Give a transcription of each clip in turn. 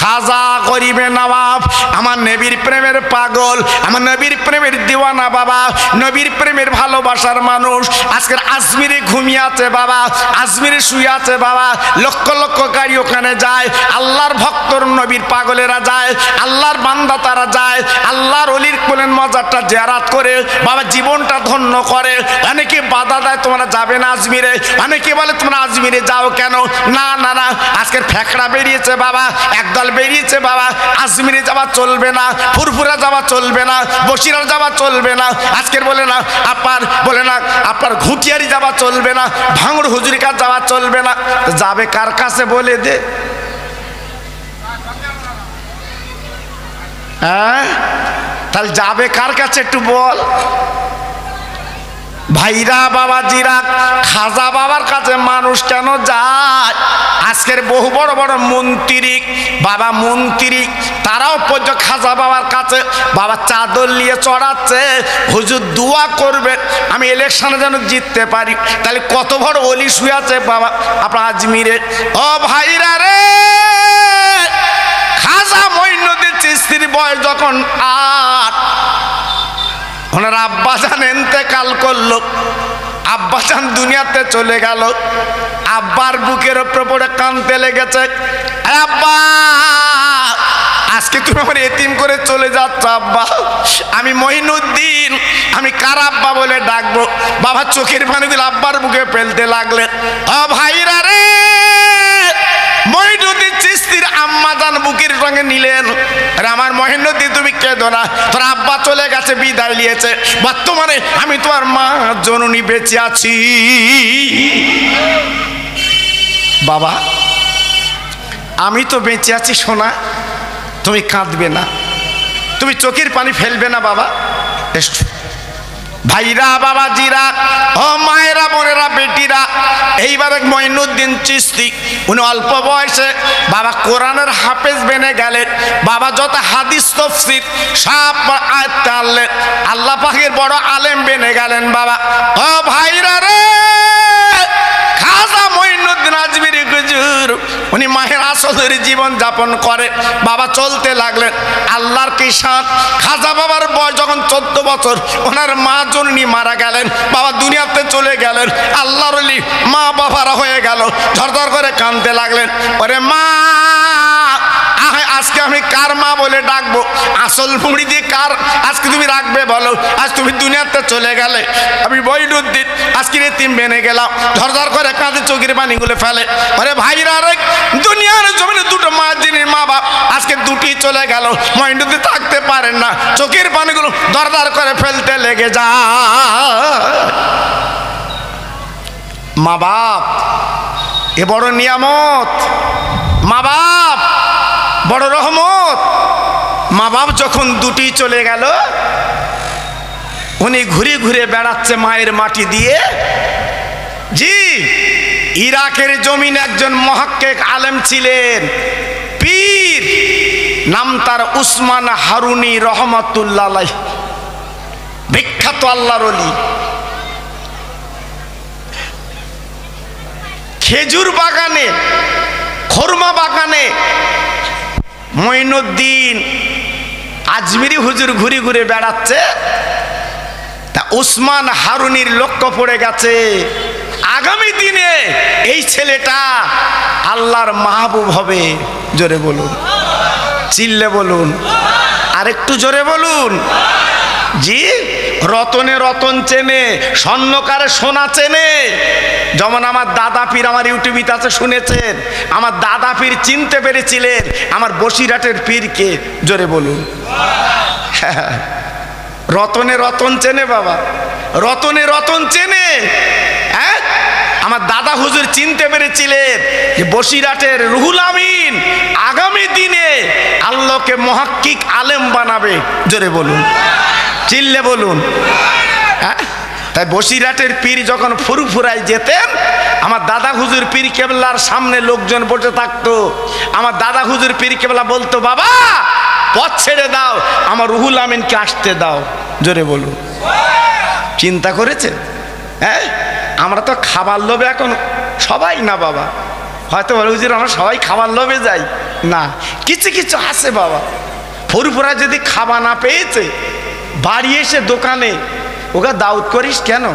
খাজা গরিবে নবাব, আমার নবীর প্রেমের পাগল, আমার নবীর প্রেমের দিওয়ানা বাবা, নবীর প্রেমের ভালোবাসার মানুষ আজকের আজমিরে ঘুমিয়ে আছে বাবা, আজমিরে শুয়ে আছে বাবা। লক্ষ লক্ষ গাড়ি ওখানে যায়, আল্লাহর ভক্তর নবীর পাগলেরা যায়, আল্লাহর বান্দা তারা যায়, আল্লাহর ওলির কোলের মজারটা জিয়ারত করে বাবা জীবনটা ধন্য করে। অনেকে বাধা দেয় তোমরা যাবে না আজমিরে, অনেকে বলে তোমরা আজমিরে যাও কেন? না না না, আজকের ফ্যাকড়া বেরিয়েছে বাবা, একদল বেরিয়েছে বাবা, আজমিরে যাওয়া চলবে না, ফুরফুরা যাওয়া চলবে না, বসিরার যাওয়া চলবে না, আজকের বলে না আপনার বলে না আপনার ঘুটিয়ারি যাওয়া চলবে না, ভাঙড় হুজুরি কাজ যাওয়া চলবে না। যাবে কার কাছে বলে দে? হ্যাঁ, তাহলে যাবে কার কাছে একটু বল? ভাইরা বাবাজিরা, খাজা বাবার কাছে মানুষ কেন যায়? আজকের বহু বড় বড় মন্ত্রী বাবা, মন্ত্রী তারাও পর্যন্ত খাজা বাবার কাছে বাবা চাদর নিয়ে চড়াচ্ছে, হুজুর দোয়া করবে আমি ইলেকশনে যেন জিততে পারি। তাহলে কত বড় অলি শুয়ে আছে বাবা আপনার আজমিরে। ও ভাইরা রে, খাজা মঈনুদ্দিন চিশতির বয়স যখন 8, ওনার আব্বাজান ইন্তেকাল করলো, আব্বাজান দুনিয়াতে চলে গেল, আব্বার বুকের উপর পড়ে কাঁদতে লেগেছে, আব্বা আজকে তুমি আমার এতিম করে চলে যাচ্ছ আব্বা, আমি মঈনুদ্দিন, আমি কার আব্বা বলে ডাকবো? বাবা চোখের পানিগুলো আব্বার বুকে ফেলতে লাগলেন। ও ভাইরা রে, মঈনুদ্দিন চিশতির আম্মাজান বুকের সঙ্গে নিলেন, আরে আমার মঈনুদ্দিন তুমি কেঁদো না, তোর আব্বা চলে গেছে, বিদায় নিয়েছে, বর্তমানে আমি তোমার মা জননী বেঁচে আছি। বাবা আমি তো বেঁচে আছি সোনা, তুমি কাঁদবে না, তুমি চোখের পানি ফেলবে না বাবা। ভাইরা বাবাজিরা, ও মায়েরা বোনেরা বেটিরা, এইবার মঈনুদ্দিন চিশতি উনি অল্প বয়সে বাবা কোরআনের হাফেজ বেনে গেলেন, বাবা যত হাদিস তাফসীর সব আয়াত আনলেন, আল্লাহ পাকের বড় আলেম বেনে গেলেন বাবা। ও ভাইরা রে, খাজা মঈনুদ্দিন আজমিরি হুজুর উনি মাহের আসলের জীবন যাপন করে বাবা, চলতে লাগলেন। আল্লাহর কি শান, খাজা বাবার বয়স যখন 14 বছর, ওনার মা জননী মারা গেলেন বাবা, দুনিয়াতে চলে গেলেন। আল্লাহর ওলি মা বাবারা হয়ে গেল, ঝরঝর করে কাঁদতে লাগলেন, ওরে মা আজকে আমি কার মা বলে ডাকবো? আসল মুড়ি দিয়ে কার আজকে তুমি রাখবে বলো? আজ তুমি দুনিয়াতে চলে গেলে, আমি মঈনুদ্দিন আজকে এতিম বেনে গেলাম, ঝরঝর করে কাঁদে, চোখের পানিগুলো ফেলে। আরে ভাইরা রে, দুনিয়ার জমিনে দুটো মা যিনি মা বাপ আজকে দুটি চলে গেল, মঈনুদ্দিন থাকতে পারেন না, চোখের পানিগুলো দরদর করে ফেলতে লেগে যায়। মা বাপ এ বড় নিয়ামত, মা বাপ বড় রহমত। মা বাপ যখন দুটি চলে গেল, উনি ঘুরে ঘুরে বেড়াচ্ছে মায়ের মাটি দিয়ে। জি, ইরাকের জমিন একজন মুহাক্কিক আলেম ছিলেন, পীর, নাম তার উসমান হারুনি রহমাতুল্লাহ আলাইহি, বিখ্যাত আল্লাহর ওলি। খেজুর বাগানে, খরমা বাগানে মঈনুদ্দিন আজমিরি হুজুর ঘুরে ঘুরে বেড়াচ্ছে, তা উসমান হারুনির লক্ষ্য পড়ে গেছে, আগামী দিনে এই ছেলেটা আল্লাহর মাহবুব হবে। জোরে বলুন, চিল্লে বলুন, আরেকটু জোরে বলুন। জি, রতনে রতন চেনে, স্বর্ণকারে সোনা চেনে। যেমন আমার দাদা পীর, আমার ইউটিউবিতে আছে শুনেছেন, আমার দাদা পীর চিনতে পেরেছিলেন আমার বসিরহাটের পীরকে। জোরে বলুন, রতনে রতন চেনে বাবা, রতনে রতন চেনে। হ্যাঁ, আমার দাদা হুজুর চিনতে পেরেছিলেন যে বসিরহাটের রুহুল আমিন আগামী দিনে আল্লাহকে মুহাক্কিক আলেম বানাবে। জোরে বলুন, চিল্লে বলুন। হ্যাঁ, তাই বসিরহাটের পীর যখন ফুরফুরায় যেতেন, আমার দাদা হুজুর পীর কেবলার সামনে লোকজন বসে থাকতো, আমার দাদা হুজুর পীর কেবলা বলতো, বাবা পথ ছেড়ে দাও, আমার রুহুল আমিনকে আসতে দাও। জোরে বলুন। চিন্তা করেছেন? হ্যাঁ, আমরা তো খাবার লোভে এখন সবাই না বাবা, হয়তো বলে হুজুর আমরা সবাই খাবার লোভে যাই না, কিছু কিছু আছে বাবা, ফুরফুরা যদি খাওয়া না পেয়েছে বাড়ি এসে দোকানে ওকে দাউদ করিস কেন,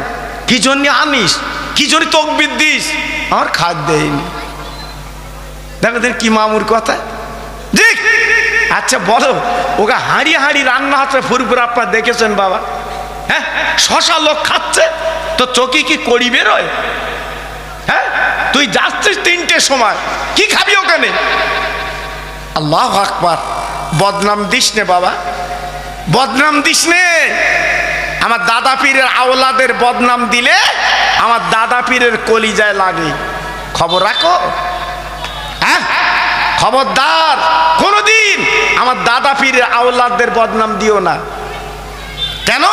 কি জন্য আনিস, কি জন্য তকবির দিস, আমার খাদ দেয়নি। দেখো দেখ কি মামুর কথা। জি আচ্ছা বলো, ওকে হাঁড়ি হাঁড়ি রান্না হচ্ছে ফুরফুরা, আপনার দেখেছেন বাবা? হ্যাঁ, শশা লোক খাচ্ছে তো চকি কি করি বেরোয়? হ্যাঁ, তুই যাচ্ছিস 3টের সময়, কি খাবি ওখানে? আল্লাহু আকবার। বদনাম দিস নে বাবা, বদনাম দিস নে। আমার দাদা পীরের আওলাদের বদনাম দিলে আমার দাদা পীরের কলিজায় লাগে। খবর রাখো, হ্যাঁ খবরদার, কোনদিন আমার দাদা পীরের আওলাদের বদনাম দিও না। কেন?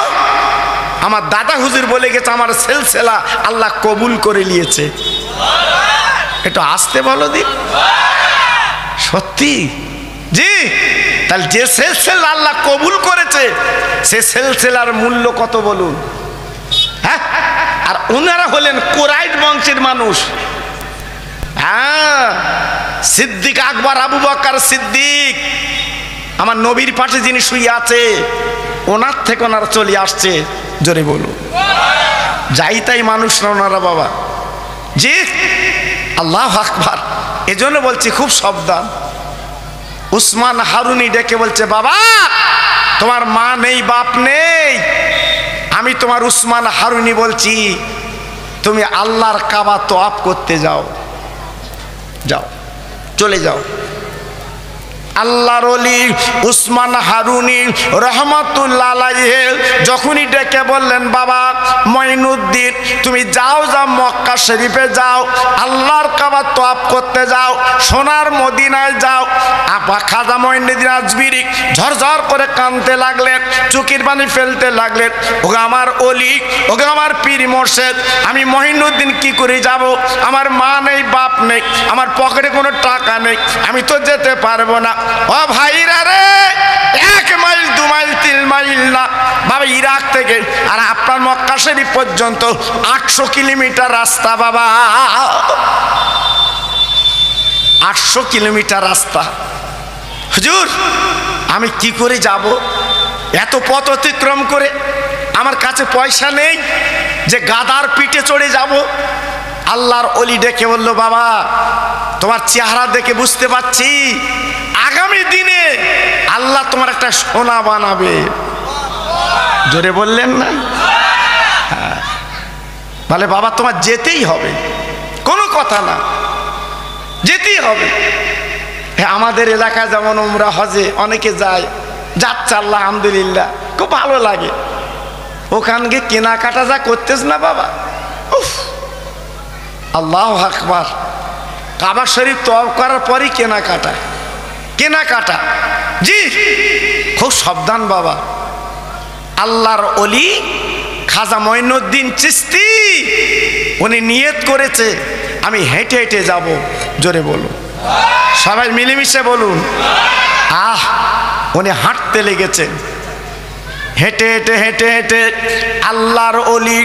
আমার দাদা হুজুর বলে গেছে আমার সিলসিলা আল্লাহ কবুল করে নিয়েছে। একটু আসতে বলো দিন। সত্যি জি, তাহলে যে সিলসিলা আল্লাহ কবুল করেছে সে সিলসিলার মূল্য কত বলুন? হ্যাঁ, আর ওনারা হলেন কুরাইশ বংশের মানুষ। হ্যাঁ, সিদ্দিক আকবর আবু বকর সিদ্দিক, আমার নবীর পাশে যিনি শুয়ে আছে ওনার থেকে ওনারা চলে আসছে। জোরে বলুন, যাই তাই মানুষ না ওনারা বাবা। জি আল্লাহু আকবার। এজন্য বলছি খুব সাবধান। উসমান হারুনি ডেকে বলছে, বাবা তোমার মা নেই বাপ নেই, আমি তোমার উসমান হারুনি বলছি তুমি আল্লাহর কাবা তওয়াফ করতে যাও, যাও চলে যাও। আল্লাহর ওলি উসমান হারুনি রহমাতুল্লাহ আলাইহি যখনই ডেকে বললেন, বাবা মঈনুদ্দিন তুমি যাও, যাও মক্কা শরীফে যাও, আল্লাহর কাবা তওয়াফ করতে যাও, সোনার মদিনায় যাও। আপা খাজা মঈনুদ্দিন আজমিরি ঝরঝর করে কাঁদতে লাগলেন, চোখের পানি ফেলতে লাগলেন। ওগো আমার ওলি, ওগো আমার পীর মোর্শেদ, আমি মঈনুদ্দিন কি করে যাব? আমার মা নেই বাপ নেই, আমার পকেটে কোনো টাকা নেই, আমি তো যেতে পারবো না। ও ভাইরা রে, 1 মাইল 2 মাইল 3 মাইল না বাবা, ইরাক থেকে আর আপনার মক্কা শরীফ পর্যন্ত 800 কিলোমিটার রাস্তা বাবা, 800 কিলোমিটার রাস্তা। হুজুর আমি কি করে যাব এত পথ অতিক্রম করে? আমার কাছে পয়সা নেই যে গাদার পিঠে চড়ে যাব। আল্লাহর ওলি ডেকে বলল, বাবা তোমার চেহারা দেখে বুঝতে পারছি আগামী দিনে আল্লাহ তোমার একটা সোনা বানাবে। জোরে বললেন না? হ্যাঁ, বলে বাবা তোমার যেতেই হবে, কোনো কথা না, যেতেই হবে। হ্যাঁ, আমাদের এলাকায় যেমন উমরা হজে অনেকে যায়, যাচ্ছে আল্লাহ আলহামদুলিল্লাহ, খুব ভালো লাগে। ওখান গিয়ে কেনাকাটা যা করতেছ না বাবা, উফ আল্লাহু আকবার। কাবা শরীফ তওয়াফ করার পরই কেনাকাটা, কেনাকাটা। জি খুব সাবধান বাবা। আল্লাহর ওলি খাজা মঈনুদ্দিন চিশতি উনি নিয়ত করেছে আমি হেঁটে হেঁটে যাব। জোরে বলুন, সবাই মিলেমিশে বলুন। উনি হাঁটতে লেগেছেন, হেঁটে হেঁটে হেঁটে হেঁটে আল্লাহর ওলি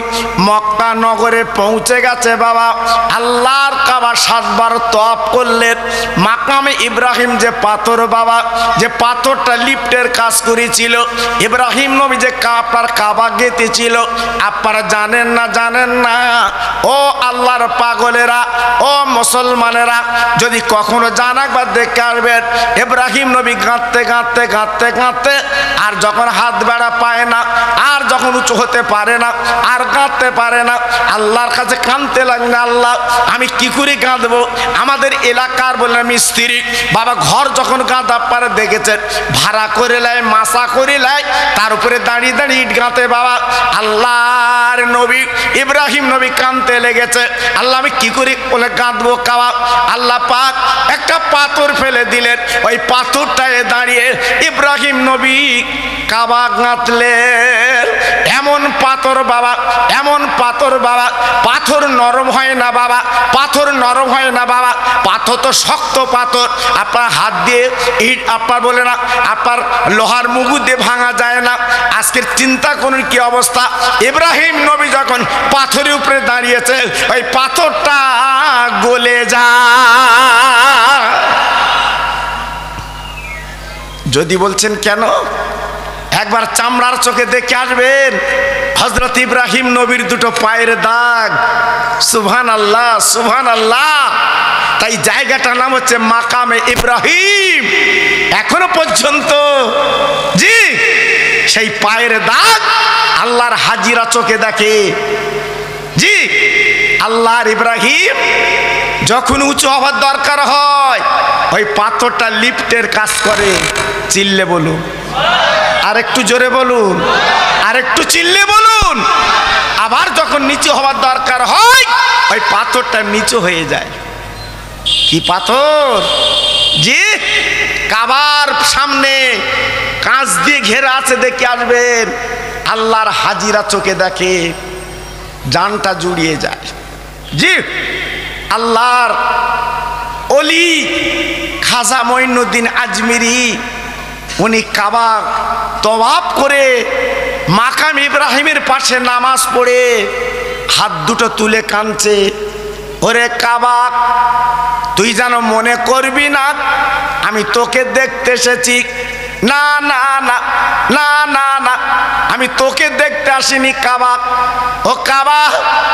মক্কা নগরে পৌঁছে গেছে বাবা। আল্লাহর কাবা 7 বার তওয়াফ করলেন। মাকামে ইব্রাহিম যে পাথর বাবা, যে পাথরটা লিফটের কাজ করেছিল, ইব্রাহিম নবী যে আপনার কাবা গেঁথেছিল, আপনারা জানেন না? জানেন না? ও আল্লাহর পাগলেরা, ও মুসলমানেরা, যদি কখনো জান একবার দেখে আসবেন। ইব্রাহিম নবী গাঁথতে গাঁথতে গাঁথতে গাঁথতে আর যখন হাত বেড়া পায় না, আর যখন উঁচু হতে পারে না, আর গাঁথতে পারে না, আল্লাহর কাছে কাঁদতে লাগলেন, আল্লাহ আমি কি করে গাঁথবো? আমাদের এলাকার বললেন মিস্ত্রি বাবা, ঘর যখন গাঁথা পারে দেখেছেন ভাড়া করে লাই, মাসা করে লাই, তার উপরে দাঁড়িয়ে দাঁড়িয়ে ইট গাঁথে বাবা। আল্লাহর নবী ইব্রাহিম নবী কাঁদতে লেগেছে, আল্লাহ আমি কি করে বলে গাঁথবো কাবা? আল্লাহ পাক একটা পাথর ফেলে দিলেন, ওই পাথরটায় দাঁড়িয়ে ইব্রাহিম নবী কাবা গাঁথলেন। এমন পাথর বাবা, এমন পাথর বাবা, পাথর নরম হয় না বাবা, পাথর নরম হয় না বাবা, পাথর তো শক্ত পাথর। আপনার হাত দিয়ে ইট আপনার বলে না, আপনার লোহার মুগু দিয়ে ভাঙা যায় না। আজকের চিন্তা করুন কি অবস্থা। ইব্রাহিম নবী যখন পাথরের উপরে দাঁড়িয়েছে, ওই পাথরটা গলে যায়। যদি বলছেন কেন, একবার চামড়ার চোখে দেখে আসবেন হযরত ইব্রাহিম নবীর দুটো পায়ের দাগ। সুবহানাল্লাহ, সুবহানাল্লাহ। তাই জায়গাটার নাম হচ্ছে মাকামে ইব্রাহিম। এখনো পর্যন্ত জি সেই পায়ের দাগ আল্লাহর হাজিরা চোখে দেখে। জি আল্লাহর ইব্রাহিম যখন উঁচু হওয়ার দরকার হয় ওই পাথরটা লিফটের কাজ করে। চিল্লে বলুন, আর একটু জোরে বলুন, আর একটু চিল্লে বলুন। আবার যখন নিচু হওয়ার দরকার হয় ওই পাথরটা নিচু হয়ে যায়। কি পাথর? জি কাবার সামনে কাঁচ দিয়ে ঘেরা আছে, দেখে আসবেন আল্লাহর হাজিরা চোখে দেখে, জানটা জুড়িয়ে যায়। জি আল্লাহর ওলি খাজা মঈনুদ্দিন আজমিরি উনি কাবা তওয়াফ করে মাকাম ইব্রাহিমের পাশে নামাজ পড়ে হাত দুটো তুলে কাঁদছে, ওরে কাবা তুই যেন মনে করবি না আমি তোকে দেখতে এসেছি। না না না না না না, আমি তোকে দেখতে আসিনি কাবা। ও কাবা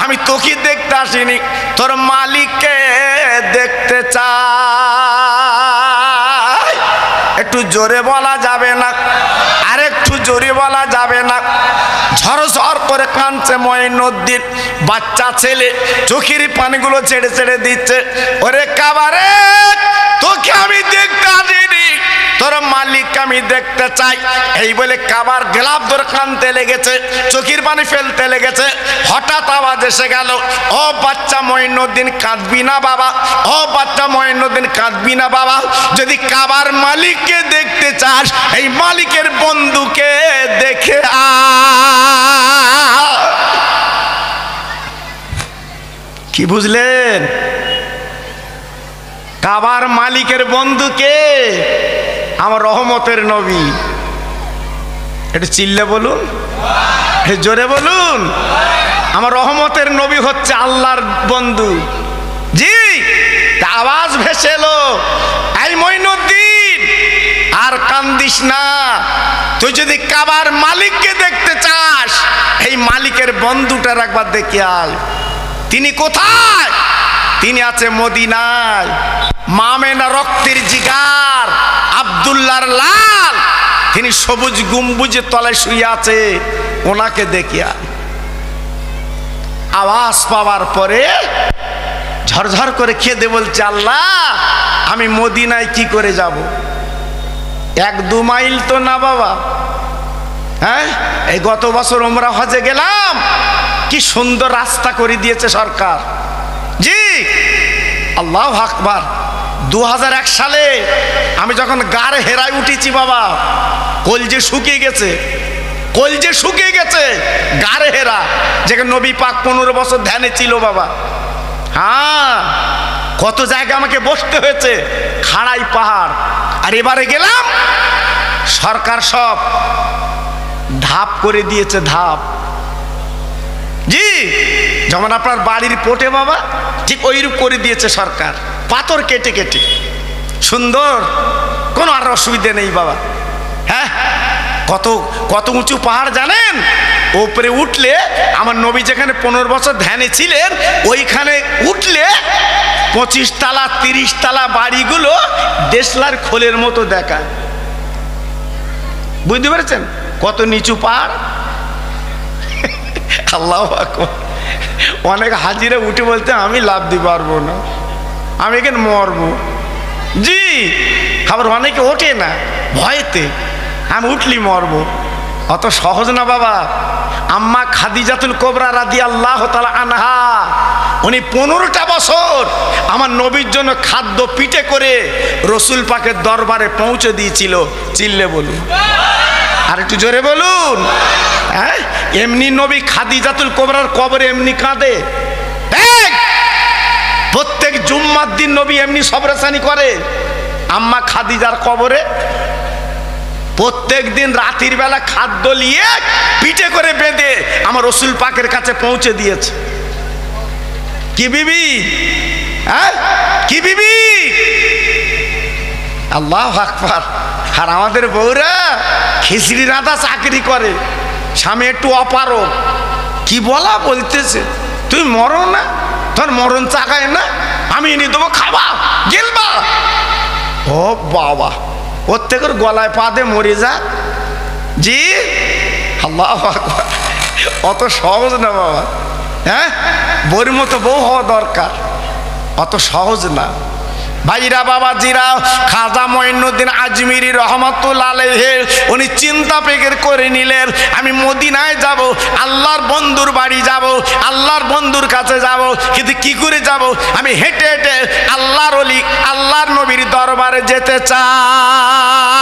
আমি তোকে দেখতে আসিনি, তোর মালিককে দেখতে চাই। একটু জোরে বলা যাবে না? আর একটু জোরে বলা যাবে না? ঝরঝর করে কাঁদছে মঈনুদ্দিন, বাচ্চা ছেলে, চোখের পানিগুলো ছেড়ে ছেড়ে দিচ্ছে। ওরে কাবা রে তোকে আমি দেখতে আসিনি, তোর মালিককে আমি দেখতে চাই। এই বলে কাবার গ্লাভ ধরে কাঁদতে লেগেছে, চোখের পানি ফেলতে লেগেছে। হঠাৎ আওয়াজ এসে গেল, ও বাচ্চা মঈনুদ্দিন কাঁদবি না বাবা, ও বাচ্চা মঈনুদ্দিন কাঁদবি না বাবা। যদি কাবার মালিককে দেখতে চাস এই মালিকের বন্ধুকে দেখে আ। কি বুঝলেন? কাবার মালিকের বন্ধুকে আমার রহমতের নবী। এটা চিল্লে বলুন, জোরে বলুন। আমার রহমতের নবী হচ্ছে আল্লাহর বন্ধু। জি আওয়াজ ভেসে এলো, এই মঈনুদ্দিন আর কান্দিস না, তুই যদি কাবার মালিককে দেখতে চাস এই মালিকের বন্ধুটার একবার দেখে আয়। তিনি কোথায়? তিনি আছে মদিনায়। মামেনা রক্তের জিগার আব্দুল্লাহর লাল, তিনি সবুজ গম্বুজের তলায় শুয়ে আছে, ওনাকে দেখিয়া। আওয়াজ পাওয়ার পরে ঝরঝর করে কেঁদে বলছে, আল্লাহ আমি মদিনায় কি করে যাব? 1-2 মাইল তো না বাবা। হ্যাঁ এই গত বছর ওমরা হজে গেলাম, কি সুন্দর রাস্তা করে দিয়েছে সরকার। জি আল্লাহু আকবার। 2001 সালে আমি যখন গাড়ে হেরায় উঠেছি বাবা, কলজে শুকিয়ে গেছে, কলজে শুকিয়ে গেছে। গাড়ে হেরা যেখানে নবী পাক 15 বছর ধ্যানে ছিল বাবা। হ্যাঁ কত জায়গা আমাকে বসতে হয়েছে, খাড়াই পাহাড়। আর এবারে গেলাম সরকার সব ধাপ করে দিয়েছে, ধাপ। জি যেমন আপনার বাড়ির পোটে বাবা ঠিক ওইরূপ করে দিয়েছে সরকার, পাথর কেটে কেটে সুন্দর, কোনো আর অসুবিধা নেই বাবা। হ্যাঁ কত কত উঁচু পাহাড় জানেন? ওপরে উঠলে আমার নবী যেখানে 15 বছর ধ্যানে ছিলেন ওইখানে উঠলে 25 তলা 30 তলা বাড়িগুলো দেশলার খোলের মতো দেখায়। বুঝতে পেরেছেন কত নিচু পাহাড়? আল্লাহু আকবার। অনেক হাজিরা উঠে বলতে আমি লাভ দিতে পারবো না, আমি এখানে মরবো। জি আবার অনেকে ওঠে না ভয়েতে, আমি উঠলি মরবো। অত সহজ না বাবা। আম্মা খাদিজাতুল কুবরা রাদিয়াল্লাহু তাআলা আনহা উনি 15টা বছর আমার নবীর জন্য খাদ্য পিঠে করে রসুল পাকের দরবারে পৌঁছে দিয়েছিল। চিল্লে বলুন, আর একটু জোরে বলুন। হ্যাঁ এমনি নবী খাদিজাতুল কুবরার কবরে এমনি কাঁদে। প্রত্যেক জুম্মার দিন নবী এমনি সবরাসানি করে আম্মা খাদিজার কবরে। প্রত্যেক দিন রাতের বেলা খাদ্য নিয়ে পিঠে করে বেঁধে আমার রসুল পাকের কাছে পৌঁছে দিয়েছে। কি বিবি? হ্যাঁ কি বিবি? আল্লাহু আকবার। আর আমাদের বউরা খিচড়ি রাঁধা চাকরি করে, স্বামী একটু অপারক, কি বলা বলতেছে, তুই মরো না, তোর মরণ চাকায় না, আমি এনে দেবো, খাবা গেলবা। ও বাবা, ওর থেকে গলায় পা দিয়ে মরে যা। জি আল্লাহু আকবার, অত সহজ না বাবা। হ্যাঁ, বউর মতো বউ হওয়া দরকার, অত সহজ না ভাইরা বাবাজিরা। খাজা মঈনুদ্দিন আজমিরি রহমাতুল্লাহ আলাইহি উনি চিন্তা ফিকির করে নিলেন, আমি মদিনায় যাব, আল্লাহর বন্ধুর বাড়ি যাব, আল্লাহর বন্ধুর কাছে যাব, কিন্তু কি করে যাব? আমি হেঁটে হেঁটে আল্লাহর ওলি আল্লাহর নবীর দরবারে যেতে চাই।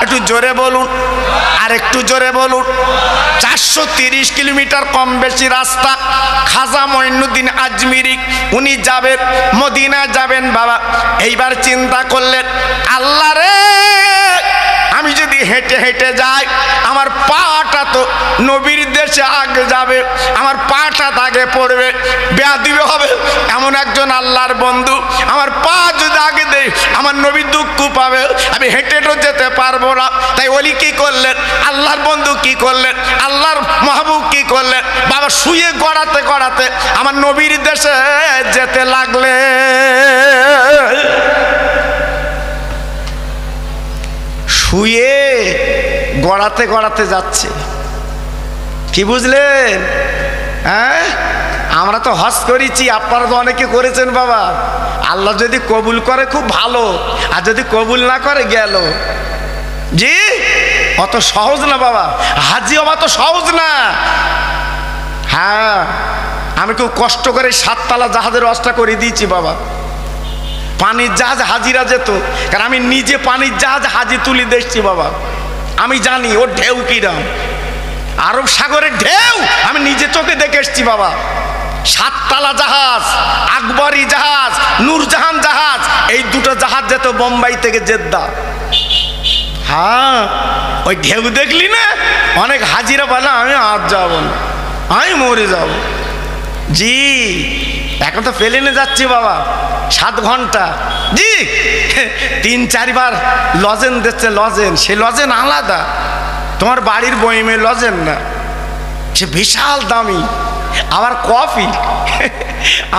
একটু জোরে বলুন, আর একটু জোরে বলুন। 430 কিলোমিটার কম বেশি রাস্তা। খাজা মঈনুদ্দিন আজমিরি উনি যাবেন, মদিনা যাবেন বাবা। এইবার চিন্তা করলেন, আল্লাহ রে, আমি যদি হেঁটে হেঁটে যাই, আমার পাটা তো নবীর দেশে আগে যাবে, আমার পাটা আগে পড়বে, বেয়াদবি হবে। এমন একজন আল্লাহর বন্ধু, আমার পা যদি আগে দেয়, আমার নবী দুঃখ পাবে, আমি হেঁটে হেঁটে যেতে পারবো না। তাই ওলি কি করলেন, আল্লাহর বন্ধু কি করলেন, আল্লাহর মাহবুব কি করলেন, বাবা শুয়ে গড়াতে গড়াতে আমার নবীর দেশে যেতে লাগলে। শুয়ে গড়াতে গড়াতে যাচ্ছে, কি বুঝলেন? হ্যাঁ, আমরা তো হজ করেছি, আপনারা তো অনেকে করেছেন বাবা। আল্লাহ যদি কবুল করে খুব ভালো, আর যদি কবুল না করে গেল। জি, অত সহজ না বাবা, হাজি হওয়া তো সহজ না। হ্যাঁ, আমি খুব কষ্ট করে 7 তলা জাহাজের রসটা করে দিয়েছি বাবা। পানির জাহাজ হাজিরা যেত, কারণ আমি নিজে পানির জাহাজ হাজি তুলি দেখছি বাবা। আমি জানি ওর ঢেউ কিরাম, আরব সাগরের ঢেউ আমি নিজে চোখে দেখে এসছি বাবা। 7 তলা জাহাজ, আকবরী জাহাজ, নূরজাহান জাহাজ, এই দুটো জাহাজ যেত বোম্বাই থেকে জেদ্দা। হ্যাঁ, ওই ঢেউ দেখলি না, অনেক হাজিরা বলে আমি আর যাব না, আমি মরে যাব। জি, এখন তো প্লেনে যাচ্ছি বাবা 7 ঘন্টা। জি, 3-4 বার লজেন দিচ্ছে, লজেন, সে লজেন আলাদা, তোমার বাড়ির বইমে লজেন না, সে বিশাল দামি। আবার কফি,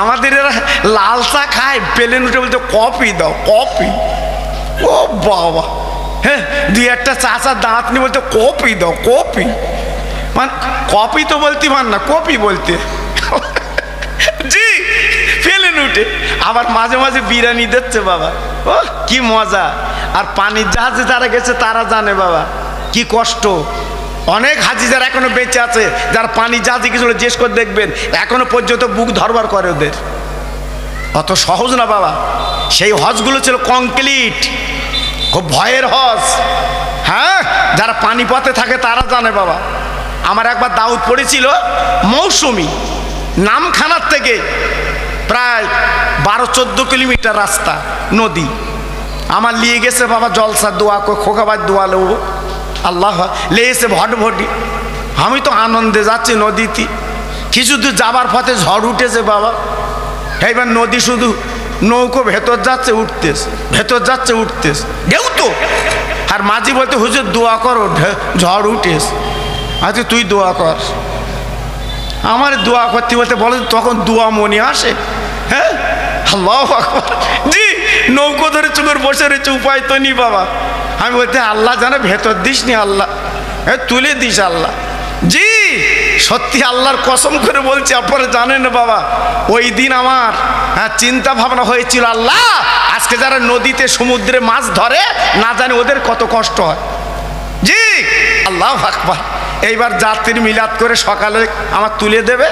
আমাদের এরা লাল চা খায়, প্লেন উঠে বলতে কফি দাও, কফি। ও বাবা, হ্যাঁ, 2-1টা চাচার দাঁত নিয়ে বলতে কফি দাও, কফি। মানে কফি তো বলতে মান না, কফি বলতে। জি, প্লেন উঠে আবার মাঝে মাঝে বিরিয়ানি দিচ্ছে বাবা। ও কি মজা! আর পানির জাহাজে যারা গেছে তারা জানে বাবা কি কষ্ট। অনেক হাজি যারা এখনো বেঁচে আছে, যারা পানির জাহাজে গেছিল, জিজ্ঞেস করে দেখবেন এখনো পর্যন্ত বুক ধরবার করে ওদের। অত সহজ না বাবা। সেই হজগুলো ছিল কংক্রিট, খুব ভয়ের হজ। হ্যাঁ, যারা পানিপথে থাকে তারা জানে বাবা। আমার একবার দাউদ পড়েছিল, মৌসুমি নামখানার থেকে প্রায় 12-14 কিলোমিটার রাস্তা, নদী। আমার নিয়ে গেছে বাবা জলসা, দোয়া খোকাবার দোয়া লো, আল্লাহ লেগেছে ভটভটি। আমি তো আনন্দে যাচ্ছি নদীতে, কিছু দূর যাবার পথে ঝড় উঠেছে বাবা। এইবার নদী শুধু নৌকো ভেতর যাচ্ছে উঠতেছে, ভেতর যাচ্ছে উঠতেছে, ঢেউ তো। আর মাঝি বলতে, হুজুর দোয়া করো, ঝড় উঠেছে। আচ্ছা তুই দোয়া কর। আমার দোয়া করতে বলতে বলে, তখন দোয়া মনে আসে। হ্যাঁ, আল্লাহু আকবার। জি, নৌকো ধরে চুপের বসে রয়েছে, উপায় তো নি বাবা। আমি বলতে, আল্লাহ জানে ভেতর দিস নি, আল্লাহ তুলে দিস আল্লাহ। জি, সত্যি আল্লাহর কসম করে বলছি, আপনারা জানেন বাবা, ওই দিন আমার চিন্তা ভাবনা হয়েছিল, আল্লাহ আজকে যারা নদীতে সমুদ্রে মাছ ধরে, না জানে ওদের কত কষ্ট হয়। জি, আল্লাহু আকবার। এইবার যাত্রী মিলাদ করে সকালে আমার তুলে দেবে।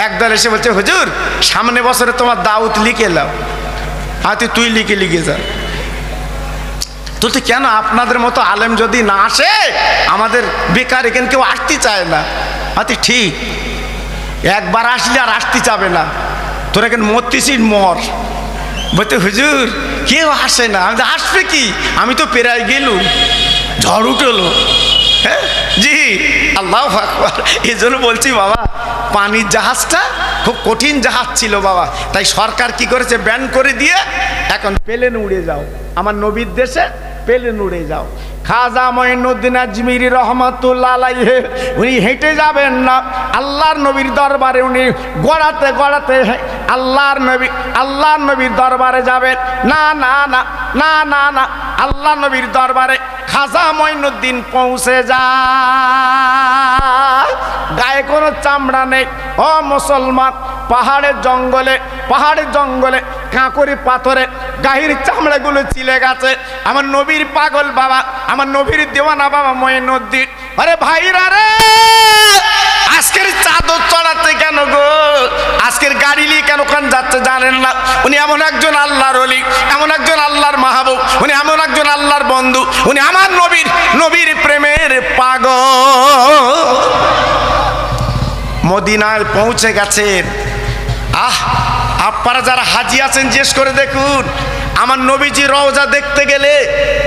একদল এসে বলছে, হুজুর সামনে বছরে তোমার দাউদ লিখে এলাম। আচ্ছা তুই লিখে যা। তো কেন আপনাদের মতো আলেম যদি না আসে, আমাদের বেকার এখানে কেউ আসতে চায় না। আচ্ছা ঠিক, একবার আসলে আর আসতে চাবে না, তোর এখানে মরতেছিস মর। বলতে, হুজুর কেউ আসে না। আমি আসবে কি, আমি তো পেরাই গেলুম, ঝড় উঠলো। হ্যাঁ, জি, আল্লাহু আকবার। এই জন্য বলছি বাবা, পানির জাহাজটা খুব কঠিন জাহাজ ছিল বাবা। তাই সরকার কি করেছে, ব্যান করে দিয়ে এখন প্লেন উড়ে যাও, আমার নবীর দেশে প্লেন উড়ে যাও। খাজা মঈনুদ্দিন আজমিরি রহমাতুল্লাহ আলাইহি উনি হেঁটে যাবেন না, আল্লাহর নবীর দরবারে উনি গড়াতে গড়াতে আল্লাহর নবীর দরবারে যাবেন। না না না না না না, আল্লাহ নবীর দরবারে খাজা মঈনুদ্দিন পৌঁছে যায়, গায়ে কোনো চামড়া নেই। ও মুসলমান, পাহাড়ের জঙ্গলে কাঁকড়ি পাথরে গাহির চামড়াগুলো চিলে গেছে। আমার নবীর পাগল বাবা, আমার নবীর দেওয়ানা বাবা মঈনুদ্দিন, আরে ভাইরা রে, আজকের চাদর চড়াতে কেন গো, আজকের গাড়ি নিয়ে কেন কান যাচ্ছে জানেন না? উনি এমন একজন আল্লাহর ওলি, এমন একজন আল্লাহর মাহবুব, উনি এমন একজন আল্লাহর বন্ধু, উনি আমার নবীর প্রেমের পাগল। মদিনায় পৌঁছে গেছেন। আপনারা যারা হাজি আছেন জিজ্ঞেস করে দেখুন, আমার নবীজি রওজা দেখতে গেলে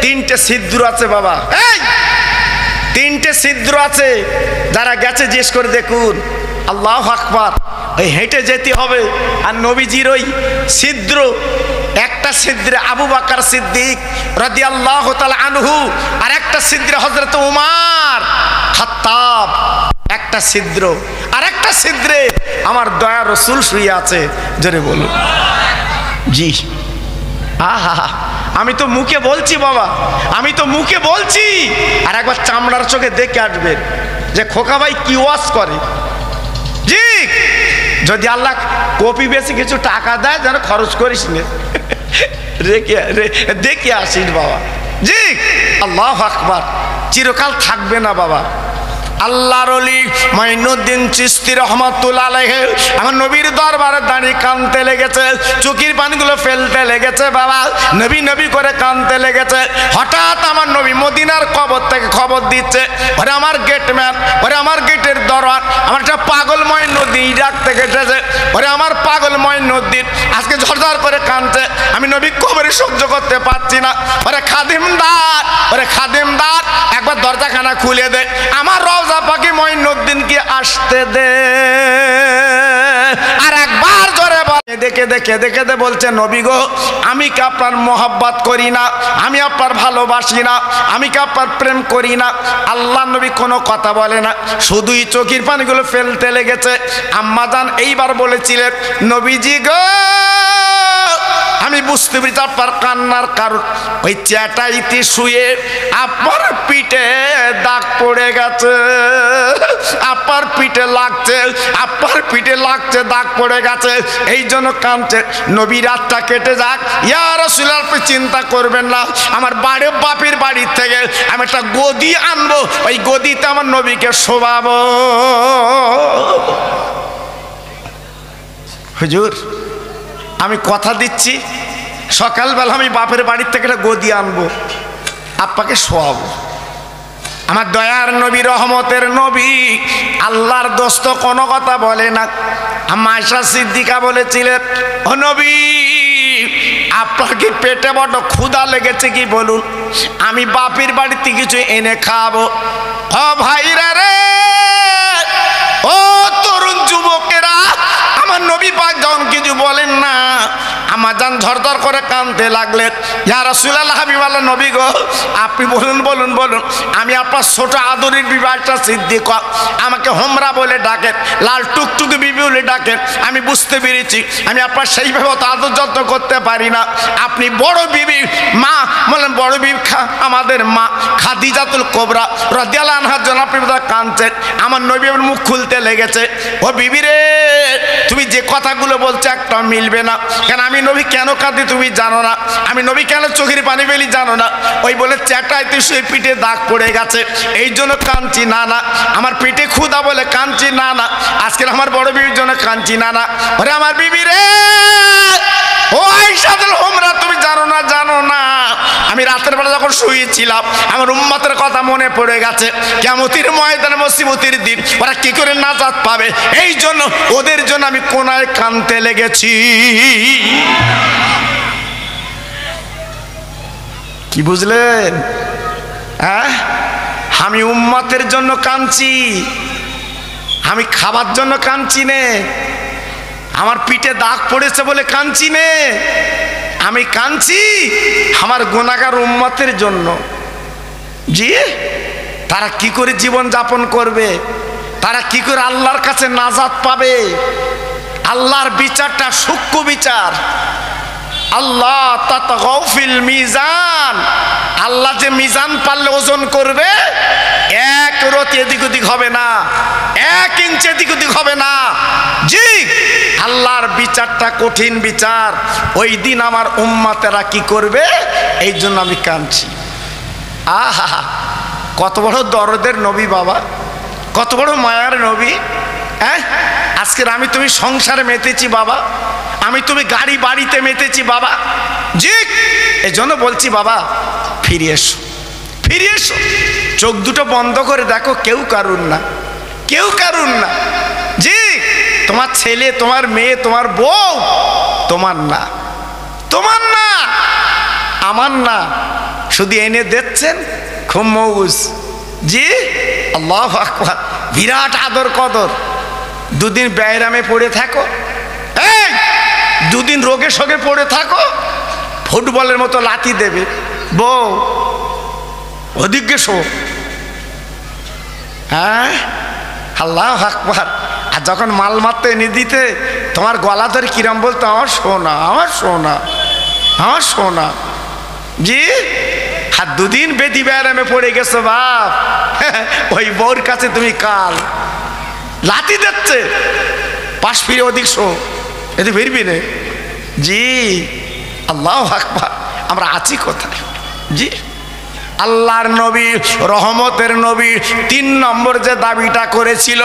3টে ছিদ্র আছে বাবা, এই 3টে ছিদ্র আছে। যারা গেছে জিজ্ঞেস করে দেখুন। আল্লাহু আকবার। ওই হেঁটে যেতে হবে, আর নবীজির ওই ছিদ্র, একটা ছিদ্রে আবু বকর সিদ্দিক রাদিয়াল্লাহু তাআলা আনহু, আর একটা ছিদ্রে হযরত উমর খাত্তাব, একটা ছিদ্র, আর একটা ছিদ্রে আমার দয়ার রাসূল শুয়ে আছে। জোরে বলুন জি। আহা, আমি তো মুখে বলছি বাবা, আমি তো মুখে বলছি, আর একবার চামড়ার চোখে দেখে আসবেন যে খোকা ভাই কি ওয়াজ করে। জি, যদি আল্লাহ কপি বেশি কিছু টাকা দেয় যেন খরচ করিস না, দেখে আসিস বাবা। জি, আল্লাহু আকবার। চিরকাল থাকবে না বাবা। আল্লাহর ওলি মঈনুদ্দিন চিশতি রহমাতুল্লাহ আলাইহি আমার নবীর দরবারে দাঁড়িয়ে কাঁদতে লেগেছে, চোখের পানিগুলো ফেলতে লেগেছে বাবা, নবী নবী করে কাঁদতে লেগেছে। হঠাৎ আমার নবী মদিনার কবর থেকে খবর দিচ্ছে, ওরে আমার গেটম্যান, ওরে আমার গেটের দরওয়ান, আমার একটা পাগল মঈনুদ্দিন ইরাক থেকে এসেছে, ওরে আমার পাগল মঈনুদ্দিন আজকে ঝরঝর করে কাঁদছে, আমি নবী কবরে সহ্য করতে পারছি না। ওরে খাদিমদার একবার দরজাখানা খুলে দে, আমার রওজা পাকে মঈনুদ্দিনকে আসতে দে। আর একবার জোরে বলে দেখে দেখে দেখে দে বলছে, নবী গো, আমি কি আপনার মোহাব্বত করি না, আমি আপনার ভালোবাসি না, আমি কি আপনার প্রেম করি না? আল্লাহ নবী কোনো কথা বলে না, শুধুই চোখের পানিগুলো ফেলতে লেগেছে। আম্মা জান এইবার বলেছিলেন, নবীজি গো, আমি বুঝতে পেরেছি আপনার কান্নার কারণ, ওই চ্যাটাইতে শুয়ে আপনার পিঠে দাগ পড়ে গেছে, আপনার পিঠে লাগছে, দাগ পড়ে গেছে, এই জন্য কাঁদছে। নবী রাতটা কেটে যাক, ইয়া রাসূলুল্লাহ আপনি চিন্তা করবেন না, আমার বাপের বাড়ির থেকে আমি একটা গদি আনবো, ওই গদিতে আমার নবীকে শোভাবো। হুজুর আমি কথা দিচ্ছি, সকালবেলা আমি বাপের বাড়ির থেকে একটা গদি আনবো, আপনাকে শোয়াবো। আমার দয়ার নবী, রহমতের নবী, আল্লাহর দোস্ত কোনো কথা বলে না। আম্মা আয়েশা সিদ্দিকা বলেছিলেন, ও নবী, আপনার কি পেটে বড় ক্ষুধা লেগেছে কি বলুন, আমি বাপের বাড়িতে কিছু এনে খাবো। ও ভাইরা রে, ও তরুণ যুবকেরা, আমার নবী পাক যখন কিছু বলেন না, আমার জান ধরধর করে কাঁদতে লাগলেন। ইয়া রাসূলুল্লাহ, হাবিবাল্লাহ নবী গো, আপনি বলুন বলুন বলুন, আমি আপনার ছোট আদরের বিবাহটা সিদ্দিক, আমাকে হোমরা বলে ডাকেন, লাল টুকটুকি বিবি বলে ডাকেন, আমি বুঝতে পেরেছি আমি আপনার সেইভাবে অত আদর যত্ন করতে পারি না। আপনি বড় বিবি, মা বলেন, বড় বিবি আমাদের মা খাদিজাতুল কুবরা রাদিয়াল্লাহু আনহার জন্য আপনি বোধহয় কাঁদছেন। আমার নবী মুখ খুলতে লেগেছে, ও বিবি রে, তুমি যে কথাগুলো বলছো একটা মিলবে না। কেন আমি নবী কেন কাঁদি তুমি জানো না, আমি নবী কেন চোখের পানি ফেলি জানো না? ওই বলে চ্যাটাইতে শুয়ে পিঠে দাগ পড়ে গেছে, এই জন্য কাঁদছি। না না, আমার পেটে ক্ষুধা বলে কাঁদছি। না না, আজকের আমার বড় বিবির জন্য কাঁদছি। না না, ওরে আমার বিবি রে, ও আয়েশাতুল হুমরা, তুমি জানো না, আমি রাতের বেলা যখন শুয়েছিলাম আমার উম্মতের কথা মনে পড়ে গেছে। কিয়ামতের ময়দানে, মুসিবতের দিন ওরা কি করে নাজাত পাবে, এই জন্য ওদের জন্য আমি কোনায় কাঁদতে লেগেছি। কি বুঝলেন? হ্যাঁ, আমি উম্মতের জন্য কাঁদছি, আমি খাবার জন্য কাঁদছি নে, আমার পিঠে দাগ পড়েছে বলে কাঁদছি নে, আমি কাঁদছি আমার গুনাহগার উম্মতের জন্য। জি, তারা কি করে জীবন যাপন করবে, তারা কি করে আল্লাহর কাছে নাজাত পাবে? আল্লাহর বিচারটা সূক্ষ্ম বিচার। আল্লাহ তাতগাউ ফিল মিজান, আল্লাহ যে মিজান পারলে ওজন করবে, এক রতি এদিক ওদিক হবে না, 1 ইঞ্চি এদিক ওদিক হবে না। জি, আল্লাহর বিচারটা কঠিন বিচার। ওই দিন আমার উম্মতেরা কি করবে, এই জন্য আমি কাঁদছি। আহা, কত বড় দরদের নবী বাবা, কত বড় মায়ার নবী। হ্যাঁ, আজকের আমি তুমি সংসারে মেতেছি বাবা, আমি তুমি গাড়ি বাড়িতে মেতেছি বাবা। জি, এই জন্য বলছি বাবা, ফিরে এসো, ফিরে এসো। চোখ দুটো বন্ধ করে দেখো, কেউ কারুন না, কেউ কারুন না। জি, তোমার ছেলে, তোমার মেয়ে, তোমার বউ তোমার না, তোমার না, আমার না, শুধু এনে দিচ্ছেন খুব মৌজ। জি, আল্লাহু আকবার, বিরাট আদর কদর। দুদিন ব্যায়ামে পড়ে থাকো, এই দুদিন রোগে শোগে পড়ে থাকো, ফুটবলের মতো লাথি দেবে বউ, ওদিকে শো। হ্যাঁ, আল্লাহু আকবার। আর যখন মাল মারতে এনে দিতে, তোমার গলা ধরে কিরম বলতো, আমার সোনা, আমার সোনা, আমার সোনা। জি, আর দুদিন বেদি ব্যায়ামে পড়ে গেছো বাপ, ওই বউর কাছে তুমি কাল লাথি দিচ্ছে, পাশ ফিরে ওদিক শো, এতে ফিরবি না। জি, আল্লাহু আকবার। আমরা আছি কোথায়? জি, আল্লাহর নবী, রহমতের নবী 3 নম্বর যে দাবিটা করেছিল,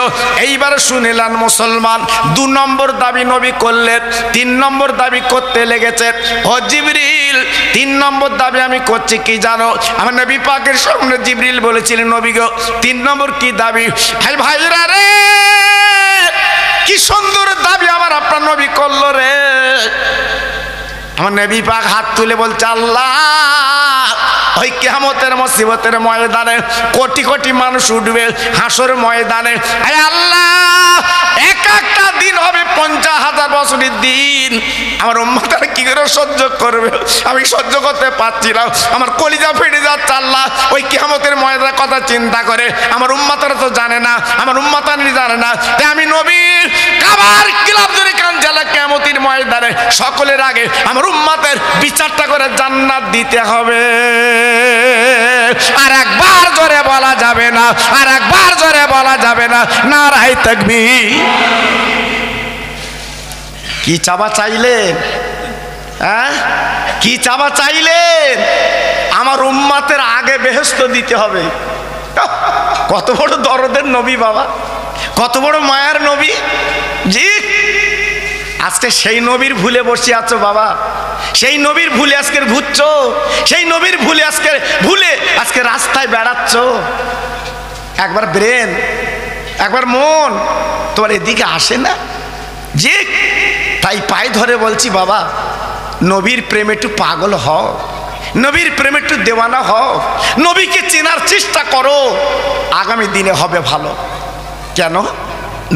এইবার শুনিলেন মুসলমান 2 নম্বর দাবি নবী করলেন। 3 নম্বর দাবি করতে লেগেছে, ও জিবরিল 3 নম্বর দাবি আমি করছি কি জানো? আমার নবী পাকের সামনে জিবরিল বলেছিলেন, নবী গো 3 নম্বর কি দাবি? ভাই ভাইরা রে, কি সুন্দর দাবি আমার আপনার নবী করলো রে। আমার নবী পাক হাত তুলে বলছে, আল্লাহ ওই কিয়ামতের মুসিবতের ময়দানে কোটি কোটি মানুষ উঠবে, হাসর ময়দানে। আরে আল্লাহ, এক একটা দিন হবে 50,000 বছরের দিন। আমার উম্মতরা কি করে সহ্য করবে? আমি সহ্য করতে পারছি না, আমার কলিজা ফেটে যাচ্ছে। আল্লাহ, ওই কিয়ামতের ময়দানের কথা চিন্তা করে আমার উম্মতরা তো জানে না, আমার উম্মতানি জানে না। তাই আমি নবী কাবার কিলাপ ধরে কাঞ্জালা কিয়ামতের ময়দানে সকলের আগে আমার উম্মতের বিচারটা করে জান্নাত দিতে হবে। আর একবার জোরে বলা যাবে না, আর একবার জোরে বলা যাবে না, নারায়ে তাকবীর। কি চাবা চাইলেন? হ্যাঁ, কি চাবা চাইলেন? আমার উম্মতের আগে বেহেশত দিতে হবে। কত বড় দরদের নবী বাবা, কত বড় মায়ার নবী। জি, আজকে সেই নবীর ভুলে বসে আছো বাবা, সেই নবীর ভুলে আজকে ঘুরছো, সেই নবীর ভুলে আজকে রাস্তায় বেড়াচ্ছ। একবার ব্রেন, একবার মন তোমার এদিকে আসে না। জি, তাই পায়ে ধরে বলছি বাবা, নবীর প্রেমে একটু পাগল হও, নবীর প্রেমে একটু দেওয়ানা হও, নবীকে চেনার চেষ্টা করো, আগামী দিনে হবে ভালো। কেন?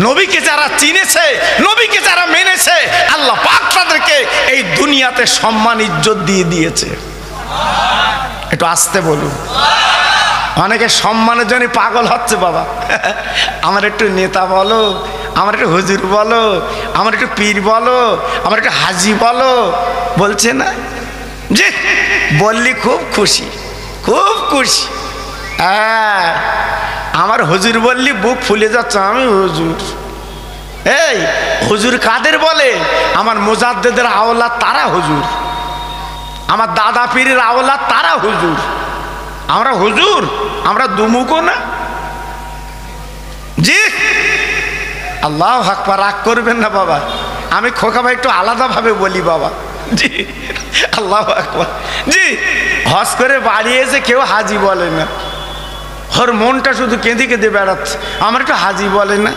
নবীকে যারা চিনেছে, নবীকে যারা মেনেছে, আল্লাহ পাক তাদেরকে এই দুনিয়াতে সম্মান ইজ্জত দিয়ে দিয়েছে। একটু আসতে বলুন। অনেকে সম্মানের জন্য পাগল হচ্ছে বাবা, আমার একটু নেতা বলো, আমার একটু হুজুর বলো, আমার একটু পীর বলো, আমার একটু হাজি বলো, বলছে না? জি, বললি খুব খুশি, খুব খুশি। হ্যাঁ, আমার হুজুর বললি বুক ফুলে যাচ্ছে, আমি হুজুর। এই হুজুর কাদের বলে? আমার মুজাদ্দেদের আওলাদ তারা হুজুর, আমার দাদা পীরের আওলাদ তারা হুজুর। আমরা হুজুর, আমরা দুমুখো না। জি, আল্লাহু আকবার। রাগ করবেন না বাবা, আমি খোকা ভাই একটু আলাদাভাবে বলি বাবা। জি, আল্লাহু আকবার। জি, হজ করে বাড়ি এসে কেউ হাজি বলে না, ওর মনটা শুধু কেঁদে কেঁদে বেড়াচ্ছে, আমার একটু হাজি বলে না,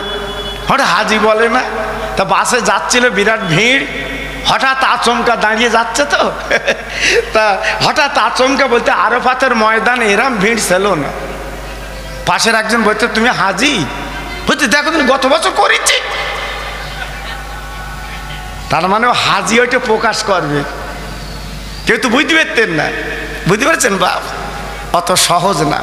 হঠাৎ হাজি বলে না। তা বাসে যাচ্ছিল, বিরাট ভিড়, হঠাৎ আচমকা দাঁড়িয়ে যাচ্ছে তো, তা হঠাৎ আচমকা বলতে আরাফাতের ময়দানে এরম ভিড় ছিল না। পাশের একজন বলতে, তুমি হাজি? বলতে, দেখো তুমি গত বছর করেছি। তার মানে হাজি ওইটা প্রকাশ করবে। কেউ তো বুঝতে পারতেন না, বুঝতে পারছেন বাপ? অত সহজ না।